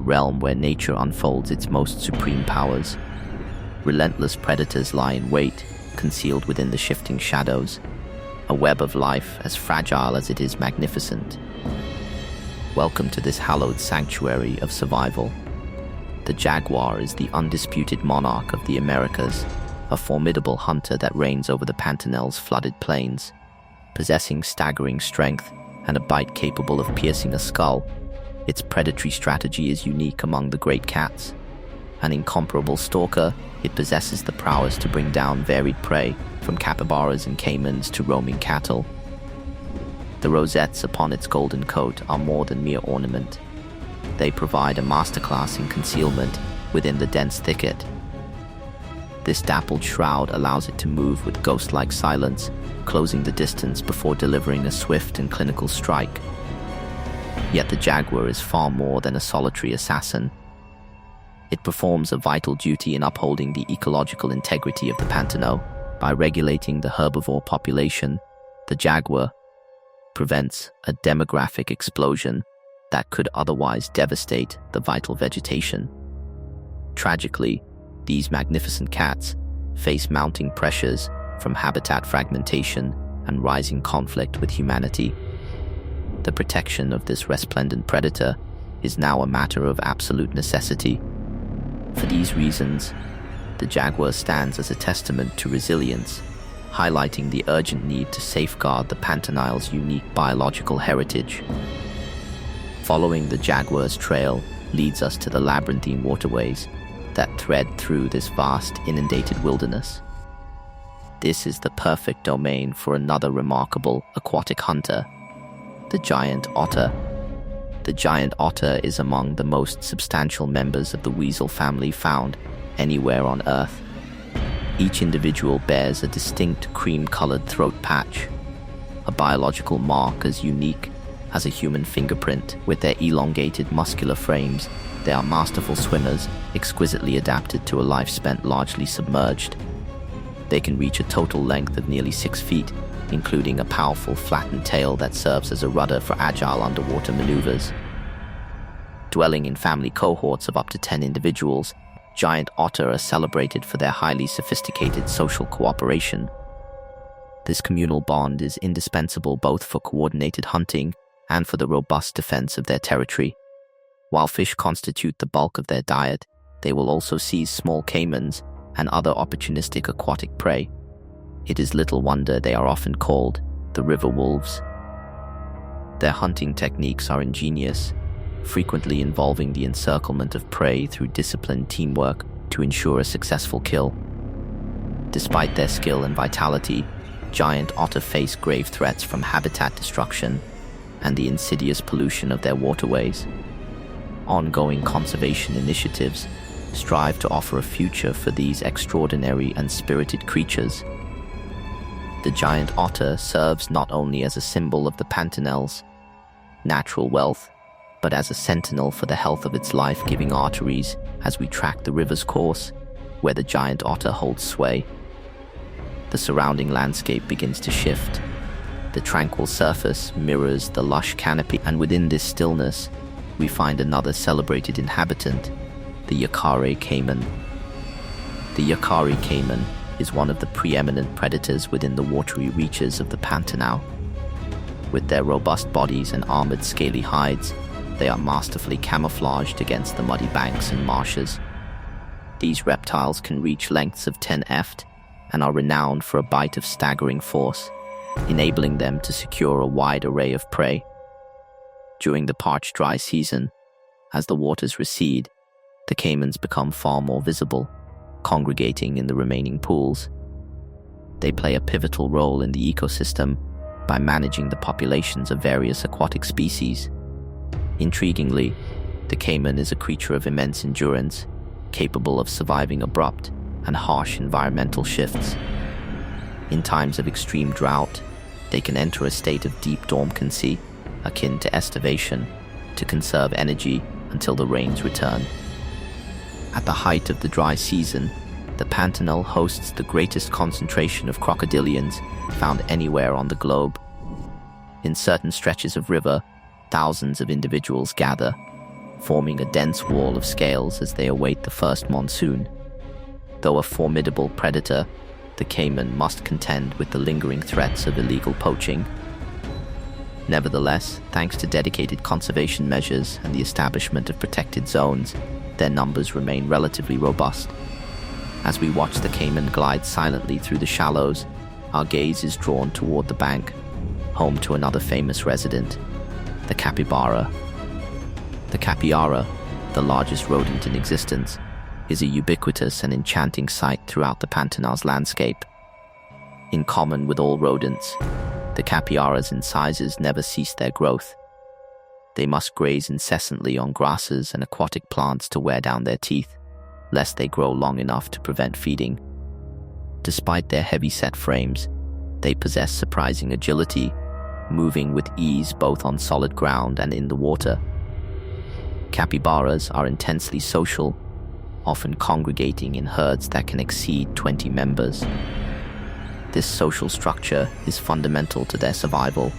realm where nature unfolds its most supreme powers. Relentless predators lie in wait, concealed within the shifting shadows, a web of life as fragile as it is magnificent. Welcome to this hallowed sanctuary of survival. The jaguar is the undisputed monarch of the Americas, a formidable hunter that reigns over the Pantanal's flooded plains. Possessing staggering strength and a bite capable of piercing a skull, its predatory strategy is unique among the great cats. An incomparable stalker, it possesses the prowess to bring down varied prey, from capybaras and caimans to roaming cattle. The rosettes upon its golden coat are more than mere ornament. They provide a masterclass in concealment within the dense thicket. This dappled shroud allows it to move with ghost-like silence, closing the distance before delivering a swift and clinical strike. Yet the jaguar is far more than a solitary assassin. It performs a vital duty in upholding the ecological integrity of the Pantanal. By regulating the herbivore population, the jaguar prevents a demographic explosion that could otherwise devastate the vital vegetation. Tragically, these magnificent cats face mounting pressures from habitat fragmentation and rising conflict with humanity. The protection of this resplendent predator is now a matter of absolute necessity. For these reasons, the jaguar stands as a testament to resilience, highlighting the urgent need to safeguard the Pantanal's unique biological heritage. Following the jaguar's trail leads us to the labyrinthine waterways that thread through this vast, inundated wilderness. This is the perfect domain for another remarkable aquatic hunter, the giant otter. The giant otter is among the most substantial members of the weasel family found anywhere on Earth. Each individual bears a distinct cream-colored throat patch, a biological mark as unique as a human fingerprint. With their elongated muscular frames, they are masterful swimmers, exquisitely adapted to a life spent largely submerged. They can reach a total length of nearly 6 feet, including a powerful flattened tail that serves as a rudder for agile underwater maneuvers. Dwelling in family cohorts of up to 10 individuals, giant otter are celebrated for their highly sophisticated social cooperation. This communal bond is indispensable both for coordinated hunting and for the robust defense of their territory. While fish constitute the bulk of their diet, they will also seize small caimans and other opportunistic aquatic prey. It is little wonder they are often called the river wolves. Their hunting techniques are ingenious, frequently involving the encirclement of prey through disciplined teamwork to ensure a successful kill. Despite their skill and vitality, giant otter face grave threats from habitat destruction and the insidious pollution of their waterways. Ongoing conservation initiatives strive to offer a future for these extraordinary and spirited creatures. The giant otter serves not only as a symbol of the Pantanal's natural wealth, but as a sentinel for the health of its life-giving arteries as we track the river's course, where the giant otter holds sway. The surrounding landscape begins to shift. The tranquil surface mirrors the lush canopy, and within this stillness, we find another celebrated inhabitant, the Jaguar caiman. The Jaguar caiman is one of the preeminent predators within the watery reaches of the Pantanal. With their robust bodies and armored scaly hides, they are masterfully camouflaged against the muddy banks and marshes. These reptiles can reach lengths of 10 ft and are renowned for a bite of staggering force, enabling them to secure a wide array of prey. During the parched dry season, as the waters recede, the caimans become far more visible, congregating in the remaining pools. They play a pivotal role in the ecosystem by managing the populations of various aquatic species. Intriguingly, the caiman is a creature of immense endurance, capable of surviving abrupt and harsh environmental shifts. In times of extreme drought, they can enter a state of deep dormancy, akin to estivation, to conserve energy until the rains return. At the height of the dry season, the Pantanal hosts the greatest concentration of crocodilians found anywhere on the globe. In certain stretches of river, thousands of individuals gather, forming a dense wall of scales as they await the first monsoon. Though a formidable predator, the caiman must contend with the lingering threats of illegal poaching. Nevertheless, thanks to dedicated conservation measures and the establishment of protected zones, their numbers remain relatively robust. As we watch the caiman glide silently through the shallows, our gaze is drawn toward the bank, home to another famous resident, the capybara. The capybara, the largest rodent in existence, is a ubiquitous and enchanting sight throughout the Pantanal's landscape. In common with all rodents, the capybaras' incisors never cease their growth. They must graze incessantly on grasses and aquatic plants to wear down their teeth, lest they grow long enough to prevent feeding. Despite their heavy-set frames, they possess surprising agility, moving with ease both on solid ground and in the water. Capybaras are intensely social, often congregating in herds that can exceed 20 members. This social structure is fundamental to their survival,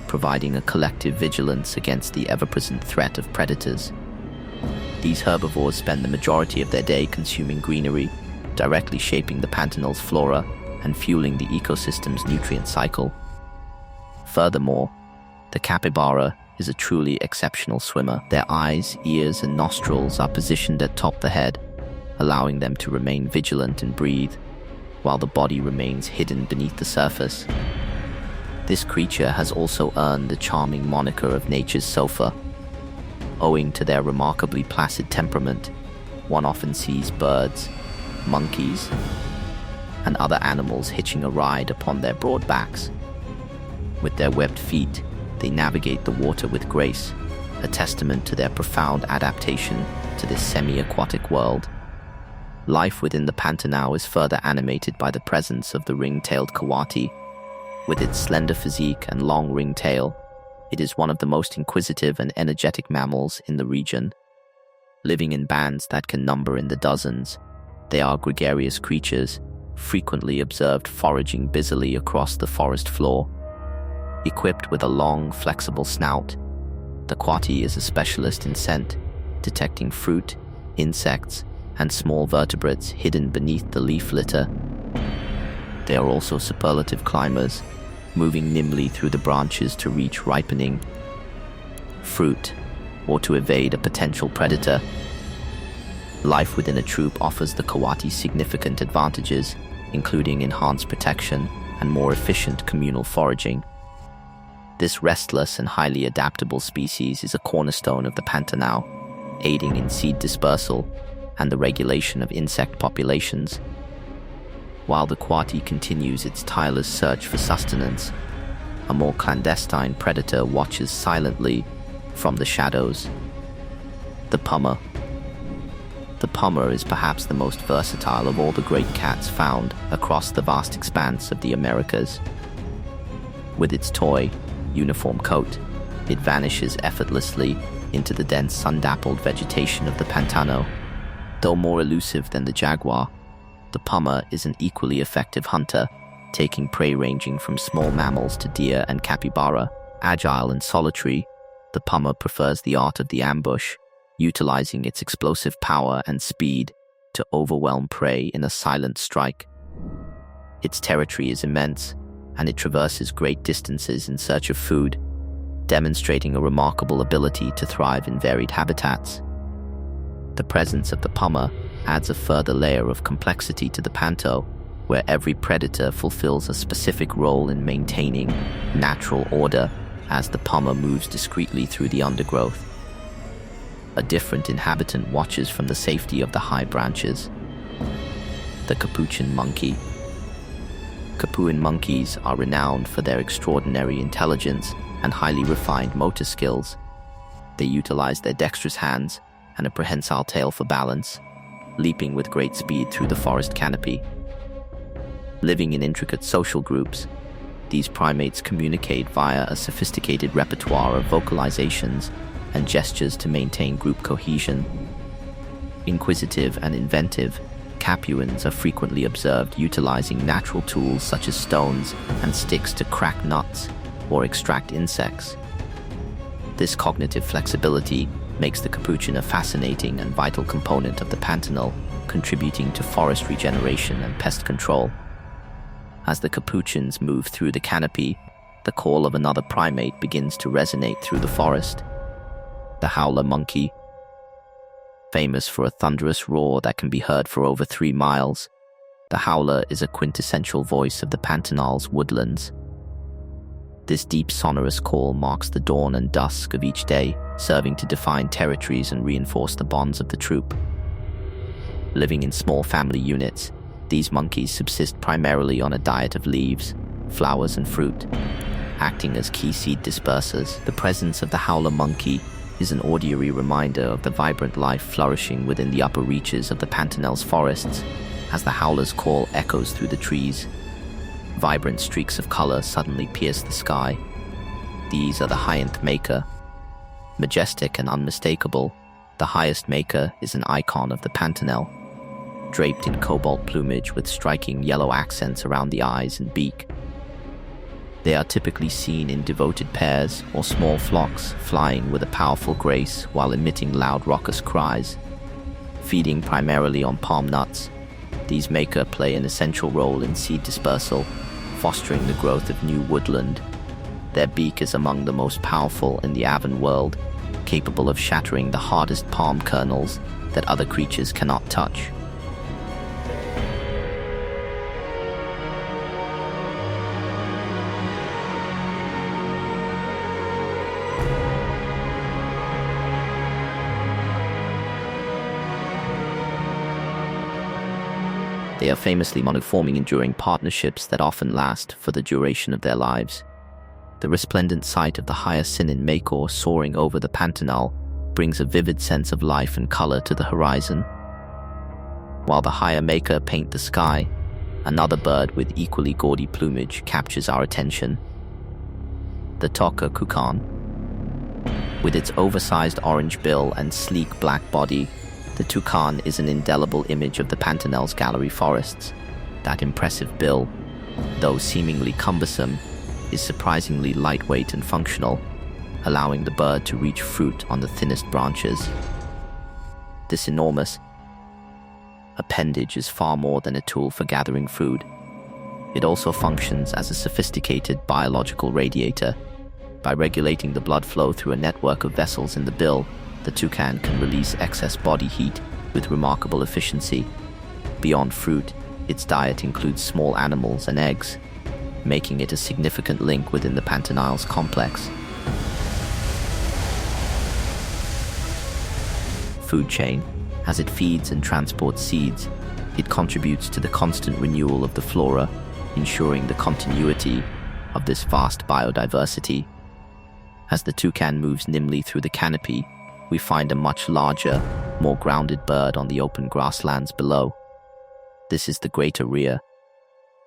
providing a collective vigilance against the ever-present threat of predators. These herbivores spend the majority of their day consuming greenery, directly shaping the Pantanal's flora and fueling the ecosystem's nutrient cycle. Furthermore, the capybara is a truly exceptional swimmer. Their eyes, ears, and nostrils are positioned atop the head, allowing them to remain vigilant and breathe, while the body remains hidden beneath the surface. This creature has also earned the charming moniker of nature's sofa. Owing to their remarkably placid temperament, one often sees birds, monkeys, and other animals hitching a ride upon their broad backs. With their webbed feet, they navigate the water with grace, a testament to their profound adaptation to this semi-aquatic world. Life within the Pantanal is further animated by the presence of the ring-tailed coati. With its slender physique and long ring-tail, it is one of the most inquisitive and energetic mammals in the region. Living in bands that can number in the dozens, they are gregarious creatures, frequently observed foraging busily across the forest floor. Equipped with a long, flexible snout, the coati is a specialist in scent, detecting fruit, insects, and small vertebrates hidden beneath the leaf litter. They are also superlative climbers, moving nimbly through the branches to reach ripening fruit or to evade a potential predator. Life within a troop offers the coati significant advantages, including enhanced protection and more efficient communal foraging. This restless and highly adaptable species is a cornerstone of the Pantanal, aiding in seed dispersal and the regulation of insect populations. While the coati continues its tireless search for sustenance, a more clandestine predator watches silently from the shadows. The puma. The puma is perhaps the most versatile of all the great cats found across the vast expanse of the Americas. With its toy, uniform coat, it vanishes effortlessly into the dense sun-dappled vegetation of the Pantanal. Though more elusive than the jaguar, the puma is an equally effective hunter, taking prey ranging from small mammals to deer and capybara. Agile and solitary, the puma prefers the art of the ambush, utilizing its explosive power and speed to overwhelm prey in a silent strike. Its territory is immense, and it traverses great distances in search of food, demonstrating a remarkable ability to thrive in varied habitats. The presence of the puma adds a further layer of complexity to the panto, where every predator fulfills a specific role in maintaining natural order as the puma moves discreetly through the undergrowth. A different inhabitant watches from the safety of the high branches. The capuchin monkey. Capuchin monkeys are renowned for their extraordinary intelligence and highly refined motor skills. They utilize their dexterous hands and a prehensile tail for balance, leaping with great speed through the forest canopy. Living in intricate social groups, these primates communicate via a sophisticated repertoire of vocalizations and gestures to maintain group cohesion. Inquisitive and inventive, capuchins are frequently observed utilizing natural tools such as stones and sticks to crack nuts or extract insects. This cognitive flexibility makes the capuchin a fascinating and vital component of the Pantanal, contributing to forest regeneration and pest control. As the capuchins move through the canopy, the call of another primate begins to resonate through the forest. The howler monkey, famous for a thunderous roar that can be heard for over 3 miles, the howler is a quintessential voice of the Pantanal's woodlands. This deep sonorous call marks the dawn and dusk of each day, serving to define territories and reinforce the bonds of the troop. Living in small family units, these monkeys subsist primarily on a diet of leaves, flowers, and fruit, acting as key seed dispersers. The presence of the howler monkey is an auditory reminder of the vibrant life flourishing within the upper reaches of the Pantanal's forests, as the howler's call echoes through the trees. Vibrant streaks of color suddenly pierce the sky. These are the high-nth maker. Majestic and unmistakable, the highest maker is an icon of the Pantanal, draped in cobalt plumage with striking yellow accents around the eyes and beak. They are typically seen in devoted pairs or small flocks, flying with a powerful grace while emitting loud raucous cries. Feeding primarily on palm nuts, these maker play an essential role in seed dispersal, fostering the growth of new woodland. Their beak is among the most powerful in the avian world, capable of shattering the hardest palm kernels that other creatures cannot touch. They are famously monoforming, enduring partnerships that often last for the duration of their lives. The resplendent sight of the hyacinth macaw soaring over the Pantanal brings a vivid sense of life and color to the horizon. While the higher maker paint the sky, another bird with equally gaudy plumage captures our attention. The toka cuckoo. With its oversized orange bill and sleek black body, the toucan is an indelible image of the Pantanal's gallery forests. That impressive bill, though seemingly cumbersome, is surprisingly lightweight and functional, allowing the bird to reach fruit on the thinnest branches. This enormous appendage is far more than a tool for gathering food. It also functions as a sophisticated biological radiator. By regulating the blood flow through a network of vessels in the bill, the toucan can release excess body heat with remarkable efficiency. Beyond fruit, its diet includes small animals and eggs, making it a significant link within the Pantanal's complex food chain. As it feeds and transports seeds, it contributes to the constant renewal of the flora, ensuring the continuity of this vast biodiversity. As the toucan moves nimbly through the canopy, we find a much larger, more grounded bird on the open grasslands below. This is the greater rhea.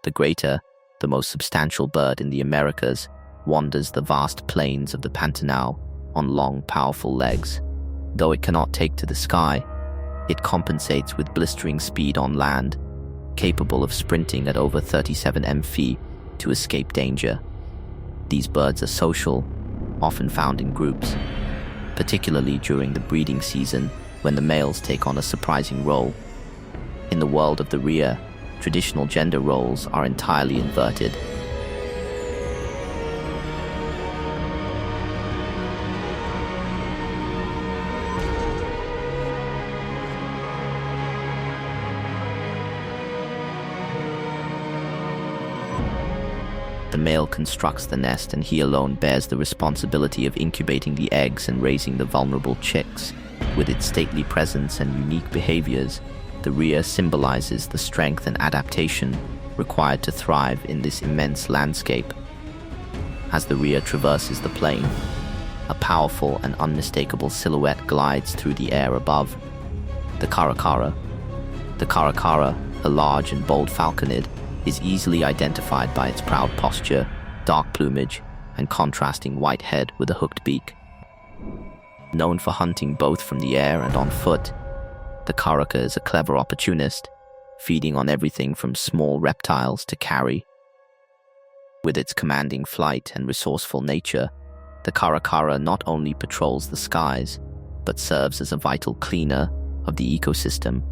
The greater, the most substantial bird in the Americas, wanders the vast plains of the Pantanal on long, powerful legs. Though it cannot take to the sky, it compensates with blistering speed on land, capable of sprinting at over 37 mph to escape danger. These birds are social, often found in groups, particularly during the breeding season when the males take on a surprising role. In the world of the rhea, traditional gender roles are entirely inverted. The male constructs the nest, and he alone bears the responsibility of incubating the eggs and raising the vulnerable chicks. With its stately presence and unique behaviors, the rhea symbolizes the strength and adaptation required to thrive in this immense landscape. As the rhea traverses the plain, a powerful and unmistakable silhouette glides through the air above. The caracara. The caracara, a large and bold falconid, is easily identified by its proud posture, dark plumage, and contrasting white head with a hooked beak. Known for hunting both from the air and on foot, the caraca is a clever opportunist, feeding on everything from small reptiles to carrion. With its commanding flight and resourceful nature, the caracara not only patrols the skies, but serves as a vital cleaner of the ecosystem.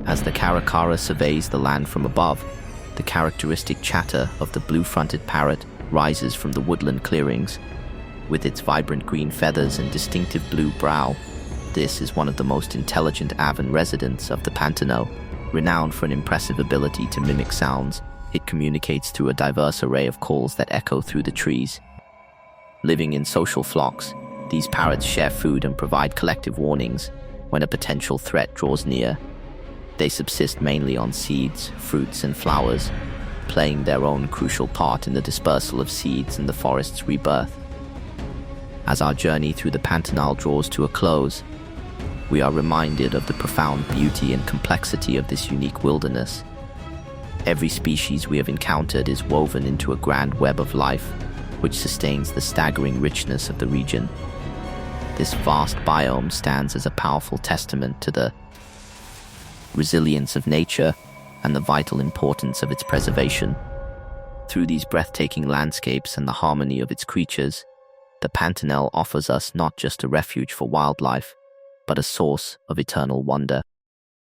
As the caracara surveys the land from above, the characteristic chatter of the blue-fronted parrot rises from the woodland clearings. With its vibrant green feathers and distinctive blue brow, this is one of the most intelligent avian residents of the Pantanal. Renowned for an impressive ability to mimic sounds, it communicates through a diverse array of calls that echo through the trees. Living in social flocks, these parrots share food and provide collective warnings when a potential threat draws near. They subsist mainly on seeds, fruits, and flowers, playing their own crucial part in the dispersal of seeds and the forest's rebirth. As our journey through the Pantanal draws to a close, we are reminded of the profound beauty and complexity of this unique wilderness. Every species we have encountered is woven into a grand web of life, which sustains the staggering richness of the region. This vast biome stands as a powerful testament to the resilience of nature and the vital importance of its preservation. Through these breathtaking landscapes and the harmony of its creatures, the Pantanal offers us not just a refuge for wildlife, but a source of eternal wonder.